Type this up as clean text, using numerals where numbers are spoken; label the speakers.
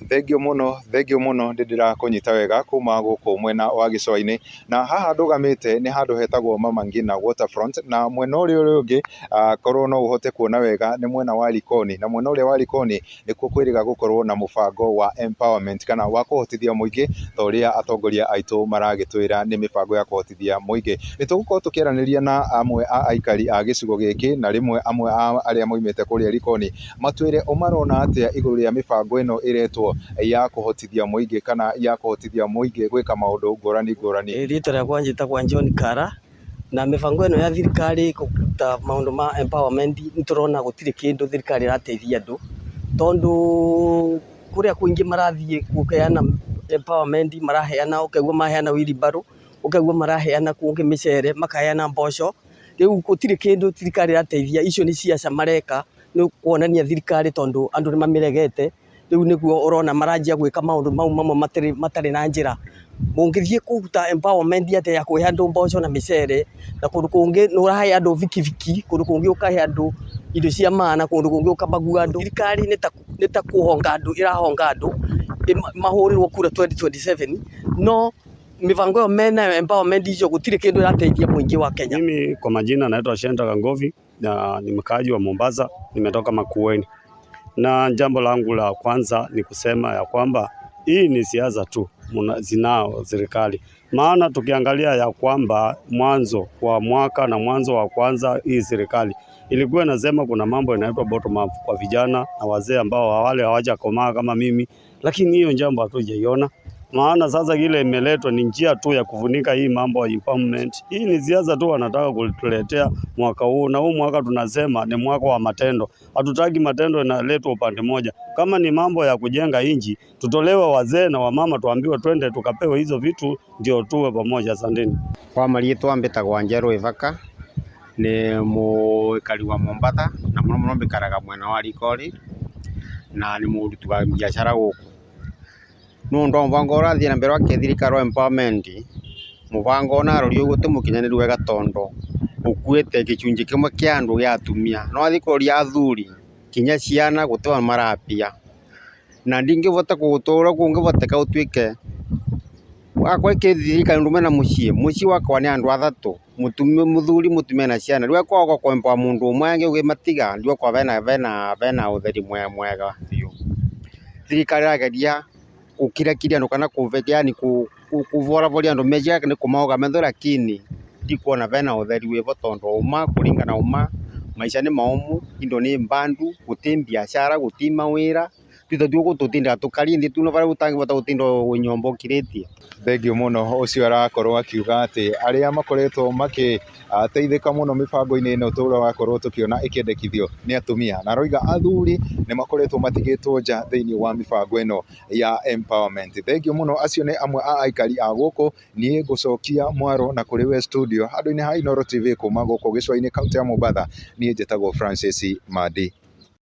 Speaker 1: Thengio muno ndindira kunyita wega kuma guku mwena wa gicwa-ini, na haha ndugamite ni handu hetagwo Mama Ngina Waterfront, na mwena uria ungi korwo no uhote kuona wega ni mwena wa Likoni, na mwena uria wa Likoni nikuo kwiriga gukorwo na mubango wa empowerment kana wa kuhotithia muingi toria atongoria aitu maragitwira ni mibango ya kuhotithia muingi. Nitugukorwo tukieraniria na amwe a aikari a gicigo giki na rimwe amwe aria moimite kuria Likoni matwire umarona atia iguru ria mibango ino iretwo ya kuhotithia muingi kana ya kuhotithia muingi gwika maundu ngurani.
Speaker 2: Rita riakwa njitagwa John Kara, na mibango ino ya thirikari kuruta maundu ma empowerment niturona gutire kindu thirikari irateithia andu, tondu kuria kuingi marathie kuheana empowerment maraheana, ukaigua maheana wheelbarrow, ukaigua maraheana kungi micere, makaheana mboco. Riu gutire kindu thirikari irateithia, icio ni ciaca mareka ni kuonania thirikari tondu andu ni mamiregete. Riu niguo urona maranjia gwika maundu mau mamwe matari na njira. Mungithie kuruta empowerment atia ya kuhe andu mboco na micere, na kundu kungi nurahe andu vikiviki, kundu kungi ukahe andu indo cia maana, kundu kungi ukabagua andu. Thirikari ni ta kuhonga andu, irahonga andu mahurirwo kura 2027, no mipango yo mena empowerment hizo gutire kindu irateithia muingi wa Kenya.
Speaker 3: Mimi kwa majina naitwa Shenta Kangovi na ni mkaaji wa Mombasa, nimetoka Makueni. Na jambo langu la kwanza ni kusema ya kwamba hii ni siasa tu zinao serikali. Maana tukiangalia ya kwamba mwanzo wa mwaka na mwanzo wa kwanza hii serikali ilikuwa inasema kuna mambo inaitwa bottom up kwa vijana na wazee ambao wale hawajakomaa kama mimi, lakini hiyo jambo hatujaiona. Maana sasa ile imeletwa ni njia tu ya kufunika hii mambo ya empowerment. Hii ni siasa tu wanataka kutuletea mwaka huu, na huu mwaka tunasema ni mwaka wa matendo. Hatutaki matendo yanaletwa upande moja. Kama ni mambo ya kujenga inji, tutolewe wazee na wamama tuambiwe twende tukapewe hizo vitu ndio tuwe pamoja. Asanteni.
Speaker 4: Kwa marĩtwa mbĩtagwo Njerũ Ithaka, ni mũikari wa Mombasa na muno mbikaraga mwena wa Likoni, na ni mũruti wa biashara gũkũ. Nundu mubango urathie na mbere wa thirikari wa empowerment, mubango na rori uguo timukinyaniru wega tondu ukuite gicunji kimwe kia andu gia atumia, no athikoria athuri kinya ciana gutiwa marapia, na ndingivota gutura kungivoteka utwike akwa thirikari ndume na mucii wakwa ni andu athatu, muthuri mutumia na ciana. Riu akwa kwempa mundu umwe angi matiga ndio kwa bena utheri mwega biu. Thirikari irageria ukirakiria ndo kana kuvekea ni kuvora volia ndo meja ni kumaoga mendo, lakini ndikuona bena utheri wivo tondu uma kuringana uma maisha ni maumu, indo ni mbandu, guti biashara, guti mawira, tuthu gututinda tukari ndi tuno bara gutangi bota gutindo unyombo kiritie.
Speaker 1: Thengio muno ucio arakorwo akiuga ati aria makoretwo teithika muno mibango-ini ino tura wakorwo tukiona ikendekithio ni atumia, na roiga athuri ni makoretwo matigitwo nja thiini wa mibango ino ya empowerment. Thengio muno, acio ni amwe a aikari a guku. Nie ngucokia mwaro na kuri we studio handu-ini ha Inooro TV kuma guku gicwa-ini kaunti ya Mombasa. Nie njitagwo Francis Madi.